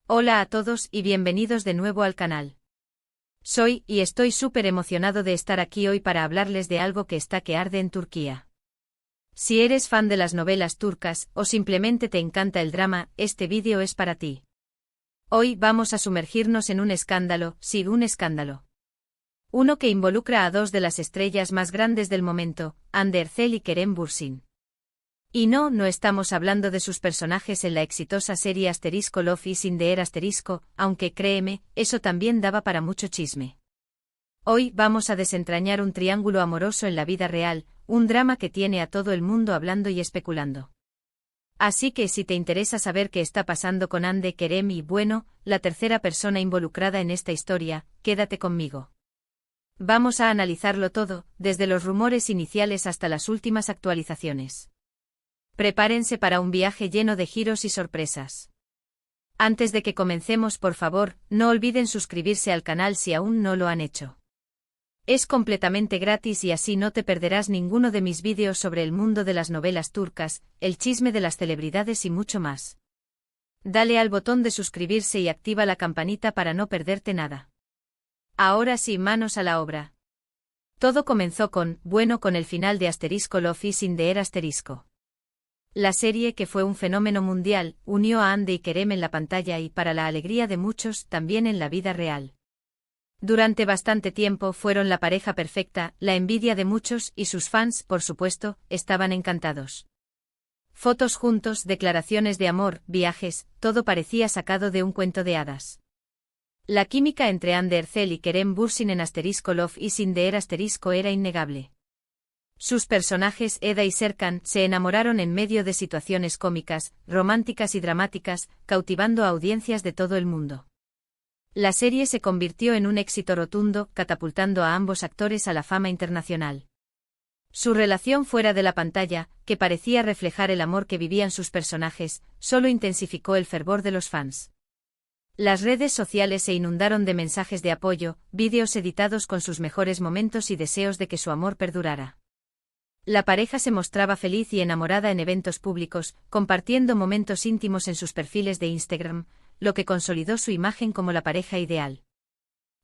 Hola a todos y bienvenidos de nuevo al canal. Y estoy súper emocionado de estar aquí hoy para hablarles de algo que está que arde en Turquía. Si eres fan de las novelas turcas o simplemente te encanta el drama, este vídeo es para ti. Hoy vamos a sumergirnos en un escándalo, sí, un escándalo. Uno que involucra a dos de las estrellas más grandes del momento, Hande Erçel y Kerem Bürsin. Y no estamos hablando de sus personajes en la exitosa serie Love is in the Air aunque créeme, eso también daba para mucho chisme. Hoy vamos a desentrañar un triángulo amoroso en la vida real, un drama que tiene a todo el mundo hablando y especulando. Así que si te interesa saber qué está pasando con Hande, Kerem y, bueno, la tercera persona involucrada en esta historia, quédate conmigo. Vamos a analizarlo todo, desde los rumores iniciales hasta las últimas actualizaciones. Prepárense para un viaje lleno de giros y sorpresas. Antes de que comencemos, por favor, no olviden suscribirse al canal si aún no lo han hecho. Es completamente gratis y así no te perderás ninguno de mis vídeos sobre el mundo de las novelas turcas, el chisme de las celebridades y mucho más. Dale al botón de suscribirse y activa la campanita para no perderte nada. Ahora sí, manos a la obra. Todo comenzó con el final de Love is in the Air La serie, que fue un fenómeno mundial, unió a Hande y Kerem en la pantalla y, para la alegría de muchos, también en la vida real. Durante bastante tiempo fueron la pareja perfecta, la envidia de muchos y sus fans, por supuesto, estaban encantados. Fotos juntos, declaraciones de amor, viajes, todo parecía sacado de un cuento de hadas. La química entre Hande Erçel y Kerem Bürsin en Love is in the Air era innegable. Sus personajes, Eda y Serkan, se enamoraron en medio de situaciones cómicas, románticas y dramáticas, cautivando a audiencias de todo el mundo. La serie se convirtió en un éxito rotundo, catapultando a ambos actores a la fama internacional. Su relación fuera de la pantalla, que parecía reflejar el amor que vivían sus personajes, solo intensificó el fervor de los fans. Las redes sociales se inundaron de mensajes de apoyo, vídeos editados con sus mejores momentos y deseos de que su amor perdurara. La pareja se mostraba feliz y enamorada en eventos públicos, compartiendo momentos íntimos en sus perfiles de Instagram, lo que consolidó su imagen como la pareja ideal.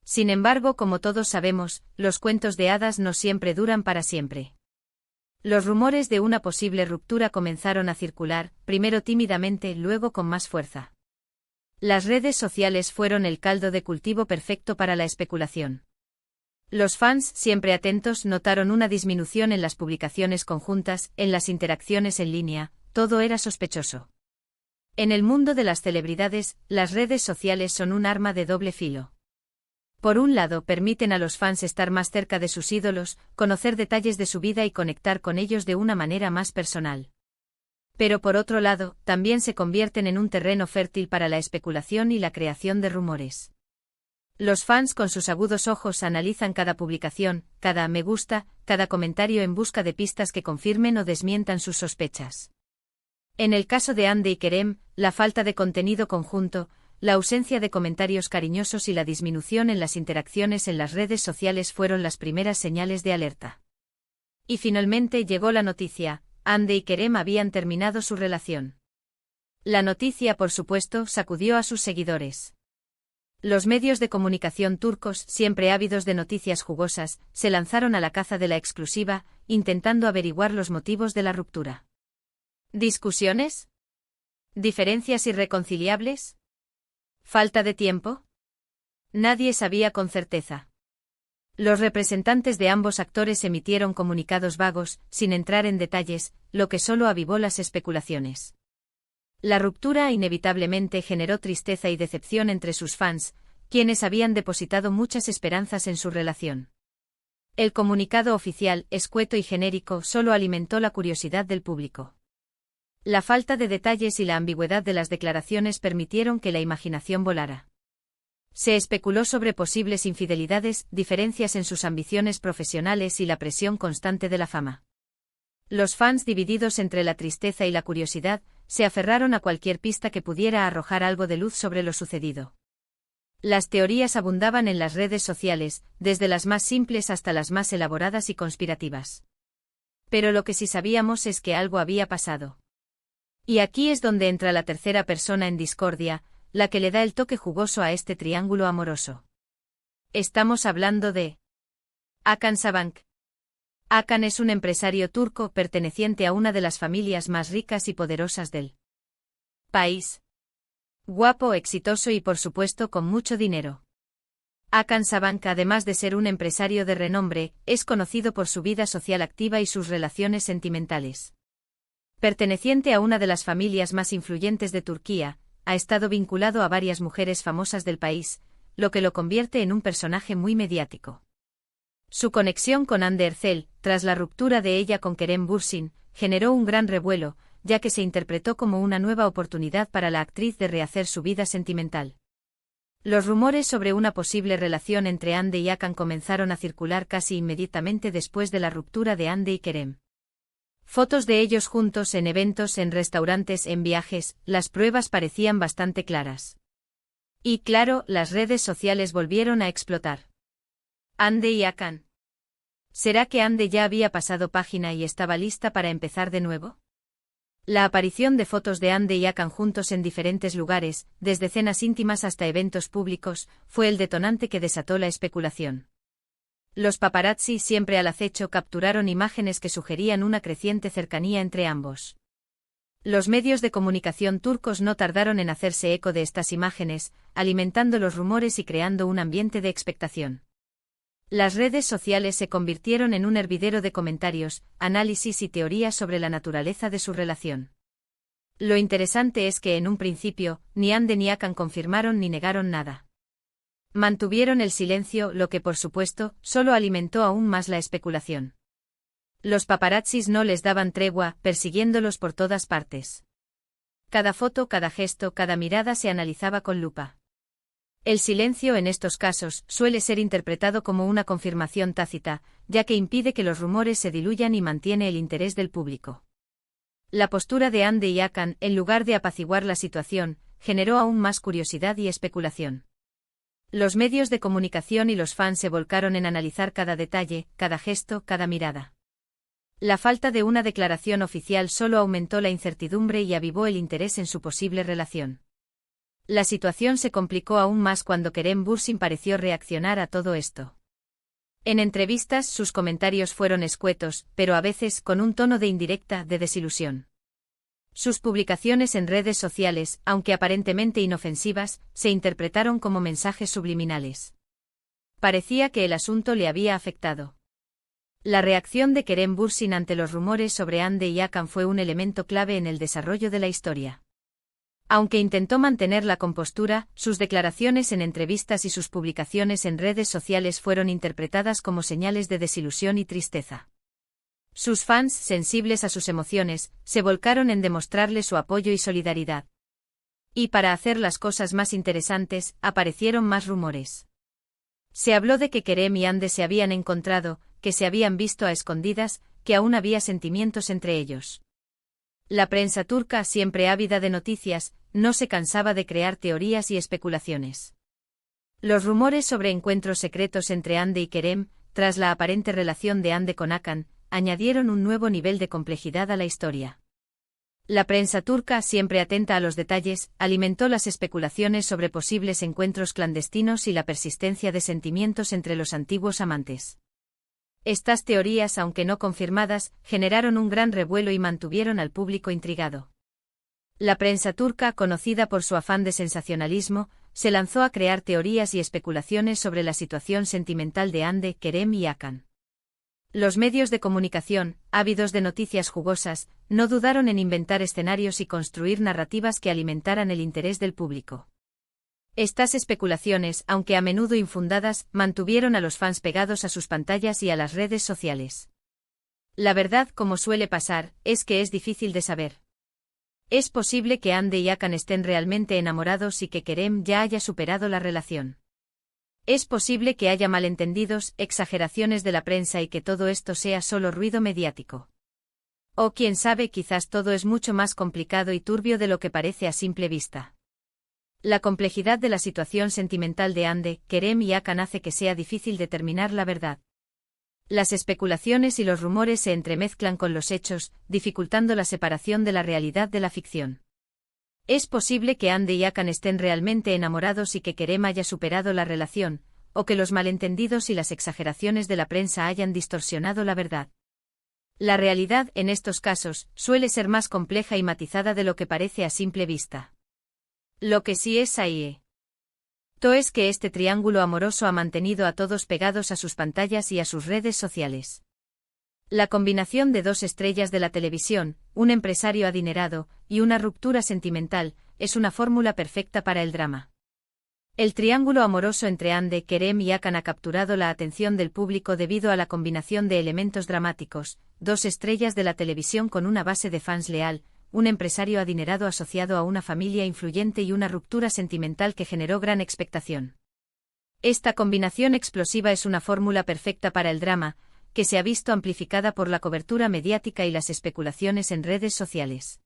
Sin embargo, como todos sabemos, los cuentos de hadas no siempre duran para siempre. Los rumores de una posible ruptura comenzaron a circular, primero tímidamente, luego con más fuerza. Las redes sociales fueron el caldo de cultivo perfecto para la especulación. Los fans, siempre atentos, notaron una disminución en las publicaciones conjuntas, en las interacciones en línea, todo era sospechoso. En el mundo de las celebridades, las redes sociales son un arma de doble filo. Por un lado, permiten a los fans estar más cerca de sus ídolos, conocer detalles de su vida y conectar con ellos de una manera más personal. Pero por otro lado, también se convierten en un terreno fértil para la especulación y la creación de rumores. Los fans con sus agudos ojos analizan cada publicación, cada me gusta, cada comentario en busca de pistas que confirmen o desmientan sus sospechas. En el caso de Hande y Kerem, la falta de contenido conjunto, la ausencia de comentarios cariñosos y la disminución en las interacciones en las redes sociales fueron las primeras señales de alerta. Y finalmente llegó la noticia: Hande y Kerem habían terminado su relación. La noticia, por supuesto, sacudió a sus seguidores. Los medios de comunicación turcos, siempre ávidos de noticias jugosas, se lanzaron a la caza de la exclusiva, intentando averiguar los motivos de la ruptura. ¿Discusiones? ¿Diferencias irreconciliables? ¿Falta de tiempo? Nadie sabía con certeza. Los representantes de ambos actores emitieron comunicados vagos, sin entrar en detalles, lo que solo avivó las especulaciones. La ruptura inevitablemente generó tristeza y decepción entre sus fans, quienes habían depositado muchas esperanzas en su relación. El comunicado oficial, escueto y genérico, solo alimentó la curiosidad del público. La falta de detalles y la ambigüedad de las declaraciones permitieron que la imaginación volara. Se especuló sobre posibles infidelidades, diferencias en sus ambiciones profesionales y la presión constante de la fama. Los fans, divididos entre la tristeza y la curiosidad, se aferraron a cualquier pista que pudiera arrojar algo de luz sobre lo sucedido. Las teorías abundaban en las redes sociales, desde las más simples hasta las más elaboradas y conspirativas. Pero lo que sí sabíamos es que algo había pasado. Y aquí es donde entra la tercera persona en discordia, la que le da el toque jugoso a este triángulo amoroso. Estamos hablando de Hakan Sabank. Hakan es un empresario turco perteneciente a una de las familias más ricas y poderosas del país. Guapo, exitoso y por supuesto con mucho dinero. Hakan Sabank, además de ser un empresario de renombre, es conocido por su vida social activa y sus relaciones sentimentales. Perteneciente a una de las familias más influyentes de Turquía, ha estado vinculado a varias mujeres famosas del país, lo que lo convierte en un personaje muy mediático. Su conexión con Hande Erçel, tras la ruptura de ella con Kerem Bürsin, generó un gran revuelo, ya que se interpretó como una nueva oportunidad para la actriz de rehacer su vida sentimental. Los rumores sobre una posible relación entre Hande y Hakan comenzaron a circular casi inmediatamente después de la ruptura de Hande y Kerem. Fotos de ellos juntos en eventos, en restaurantes, en viajes, las pruebas parecían bastante claras. Y claro, las redes sociales volvieron a explotar. Hande y Hakan. ¿Será que Hande ya había pasado página y estaba lista para empezar de nuevo? La aparición de fotos de Hande y Hakan juntos en diferentes lugares, desde cenas íntimas hasta eventos públicos, fue el detonante que desató la especulación. Los paparazzi, siempre al acecho, capturaron imágenes que sugerían una creciente cercanía entre ambos. Los medios de comunicación turcos no tardaron en hacerse eco de estas imágenes, alimentando los rumores y creando un ambiente de expectación. Las redes sociales se convirtieron en un hervidero de comentarios, análisis y teorías sobre la naturaleza de su relación. Lo interesante es que en un principio, ni Hande ni Hakan confirmaron ni negaron nada. Mantuvieron el silencio, lo que por supuesto, solo alimentó aún más la especulación. Los paparazzis no les daban tregua, persiguiéndolos por todas partes. Cada foto, cada gesto, cada mirada se analizaba con lupa. El silencio en estos casos suele ser interpretado como una confirmación tácita, ya que impide que los rumores se diluyan y mantiene el interés del público. La postura de Hande y Hakan, en lugar de apaciguar la situación, generó aún más curiosidad y especulación. Los medios de comunicación y los fans se volcaron en analizar cada detalle, cada gesto, cada mirada. La falta de una declaración oficial solo aumentó la incertidumbre y avivó el interés en su posible relación. La situación se complicó aún más cuando Kerem Bürsin pareció reaccionar a todo esto. En entrevistas sus comentarios fueron escuetos, pero a veces con un tono de indirecta, de desilusión. Sus publicaciones en redes sociales, aunque aparentemente inofensivas, se interpretaron como mensajes subliminales. Parecía que el asunto le había afectado. La reacción de Kerem Bürsin ante los rumores sobre Hande y Hakan fue un elemento clave en el desarrollo de la historia. Aunque intentó mantener la compostura, sus declaraciones en entrevistas y sus publicaciones en redes sociales fueron interpretadas como señales de desilusión y tristeza. Sus fans, sensibles a sus emociones, se volcaron en demostrarle su apoyo y solidaridad. Y para hacer las cosas más interesantes, aparecieron más rumores. Se habló de que Kerem y Hande se habían encontrado, que se habían visto a escondidas, que aún había sentimientos entre ellos. La prensa turca, siempre ávida de noticias, no se cansaba de crear teorías y especulaciones. Los rumores sobre encuentros secretos entre Hande y Kerem, tras la aparente relación de Hande con Hakan, añadieron un nuevo nivel de complejidad a la historia. La prensa turca, siempre atenta a los detalles, alimentó las especulaciones sobre posibles encuentros clandestinos y la persistencia de sentimientos entre los antiguos amantes. Estas teorías, aunque no confirmadas, generaron un gran revuelo y mantuvieron al público intrigado. La prensa turca, conocida por su afán de sensacionalismo, se lanzó a crear teorías y especulaciones sobre la situación sentimental de Hande, Kerem y Hakan. Los medios de comunicación, ávidos de noticias jugosas, no dudaron en inventar escenarios y construir narrativas que alimentaran el interés del público. Estas especulaciones, aunque a menudo infundadas, mantuvieron a los fans pegados a sus pantallas y a las redes sociales. La verdad, como suele pasar, es que es difícil de saber. Es posible que Hande y Hakan estén realmente enamorados y que Kerem ya haya superado la relación. Es posible que haya malentendidos, exageraciones de la prensa y que todo esto sea solo ruido mediático. O quién sabe, quizás todo es mucho más complicado y turbio de lo que parece a simple vista. La complejidad de la situación sentimental de Hande, Kerem y Hakan hace que sea difícil determinar la verdad. Las especulaciones y los rumores se entremezclan con los hechos, dificultando la separación de la realidad de la ficción. Es posible que Hande y Hakan estén realmente enamorados y que Kerem haya superado la relación, o que los malentendidos y las exageraciones de la prensa hayan distorsionado la verdad. La realidad, en estos casos, suele ser más compleja y matizada de lo que parece a simple vista. Lo que sí es ahí es que este triángulo amoroso ha mantenido a todos pegados a sus pantallas y a sus redes sociales. La combinación de dos estrellas de la televisión, un empresario adinerado y una ruptura sentimental, es una fórmula perfecta para el drama. El triángulo amoroso entre Hande, Kerem y Hakan ha capturado la atención del público debido a la combinación de elementos dramáticos: dos estrellas de la televisión con una base de fans leal, un empresario adinerado asociado a una familia influyente y una ruptura sentimental que generó gran expectación. Esta combinación explosiva es una fórmula perfecta para el drama, que se ha visto amplificada por la cobertura mediática y las especulaciones en redes sociales.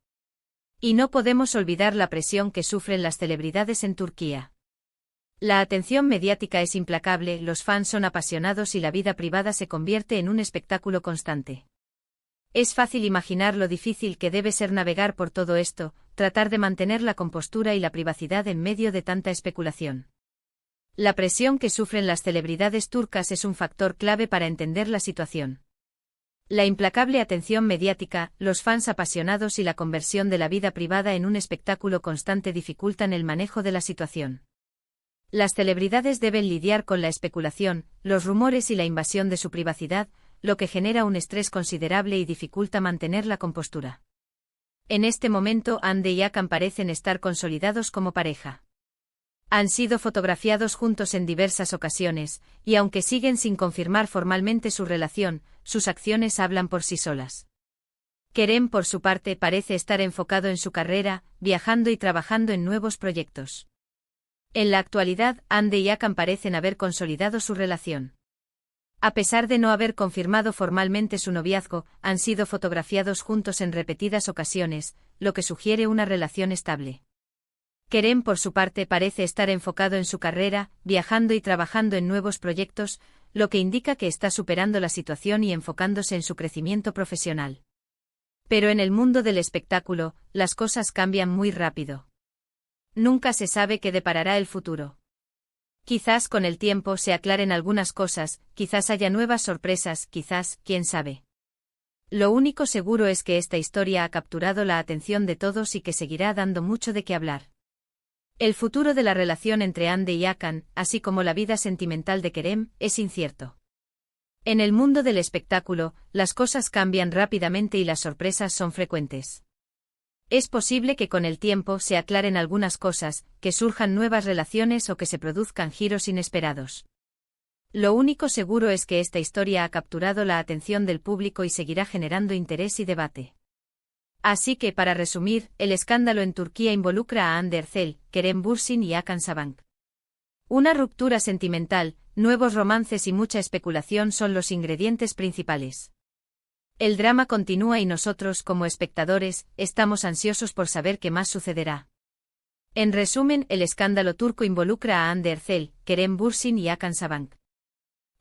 Y no podemos olvidar la presión que sufren las celebridades en Turquía. La atención mediática es implacable, los fans son apasionados y la vida privada se convierte en un espectáculo constante. Es fácil imaginar lo difícil que debe ser navegar por todo esto, tratar de mantener la compostura y la privacidad en medio de tanta especulación. La presión que sufren las celebridades turcas es un factor clave para entender la situación. La implacable atención mediática, los fans apasionados y la conversión de la vida privada en un espectáculo constante dificultan el manejo de la situación. Las celebridades deben lidiar con la especulación, los rumores y la invasión de su privacidad, lo que genera un estrés considerable y dificulta mantener la compostura. En este momento Hande y Hakan parecen estar consolidados como pareja. Han sido fotografiados juntos en diversas ocasiones, y aunque siguen sin confirmar formalmente su relación, sus acciones hablan por sí solas. Kerem, por su parte, parece estar enfocado en su carrera, viajando y trabajando en nuevos proyectos. En la actualidad, Hande y Hakan parecen haber consolidado su relación. A pesar de no haber confirmado formalmente su noviazgo, han sido fotografiados juntos en repetidas ocasiones, lo que sugiere una relación estable. Kerem, por su parte, parece estar enfocado en su carrera, viajando y trabajando en nuevos proyectos, lo que indica que está superando la situación y enfocándose en su crecimiento profesional. Pero en el mundo del espectáculo, las cosas cambian muy rápido. Nunca se sabe qué deparará el futuro. Quizás con el tiempo se aclaren algunas cosas, quizás haya nuevas sorpresas, quizás, quién sabe. Lo único seguro es que esta historia ha capturado la atención de todos y que seguirá dando mucho de qué hablar. El futuro de la relación entre Hande y Hakan, así como la vida sentimental de Kerem, es incierto. En el mundo del espectáculo, las cosas cambian rápidamente y las sorpresas son frecuentes. Es posible que con el tiempo se aclaren algunas cosas, que surjan nuevas relaciones o que se produzcan giros inesperados. Lo único seguro es que esta historia ha capturado la atención del público y seguirá generando interés y debate. Así que, para resumir, el escándalo en Turquía involucra a Hande Erçel, Kerem Bürsin y Hakan Sabancı. Una ruptura sentimental, nuevos romances y mucha especulación son los ingredientes principales. El drama continúa y nosotros, como espectadores, estamos ansiosos por saber qué más sucederá. En resumen, el escándalo turco involucra a Hande Erçel, Kerem Bürsin y Hakan Sabancı.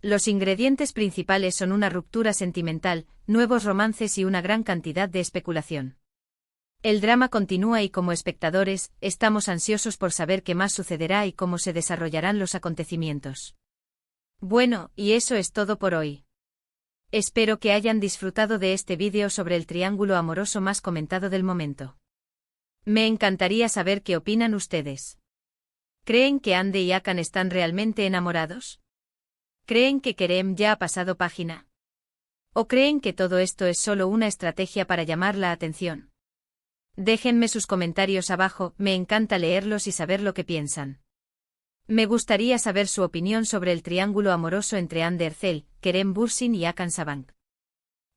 Los ingredientes principales son una ruptura sentimental, nuevos romances y una gran cantidad de especulación. El drama continúa y como espectadores, estamos ansiosos por saber qué más sucederá y cómo se desarrollarán los acontecimientos. Bueno, y eso es todo por hoy. Espero que hayan disfrutado de este vídeo sobre el triángulo amoroso más comentado del momento. Me encantaría saber qué opinan ustedes. ¿Creen que Hande y Hakan están realmente enamorados? ¿Creen que Kerem ya ha pasado página? ¿O creen que todo esto es solo una estrategia para llamar la atención? Déjenme sus comentarios abajo, me encanta leerlos y saber lo que piensan. Me gustaría saber su opinión sobre el triángulo amoroso entre Hande Erçel, Kerem Bürsin y Hakan Sabancı.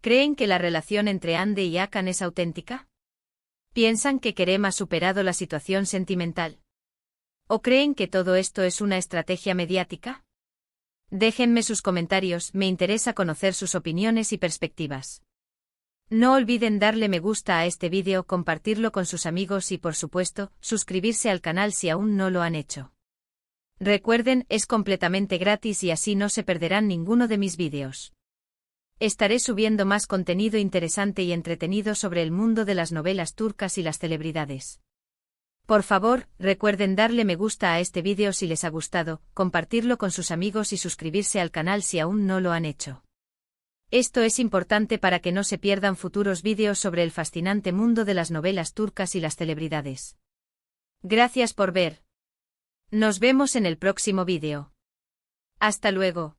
¿Creen que la relación entre Hande y Hakan es auténtica? ¿Piensan que Kerem ha superado la situación sentimental? ¿O creen que todo esto es una estrategia mediática? Déjenme sus comentarios, me interesa conocer sus opiniones y perspectivas. No olviden darle me gusta a este vídeo, compartirlo con sus amigos y, por supuesto, suscribirse al canal si aún no lo han hecho. Recuerden, es completamente gratis y así no se perderán ninguno de mis vídeos. Estaré subiendo más contenido interesante y entretenido sobre el mundo de las novelas turcas y las celebridades. Por favor, recuerden darle me gusta a este vídeo si les ha gustado, compartirlo con sus amigos y suscribirse al canal si aún no lo han hecho. Esto es importante para que no se pierdan futuros vídeos sobre el fascinante mundo de las novelas turcas y las celebridades. Gracias por ver. Nos vemos en el próximo vídeo. Hasta luego.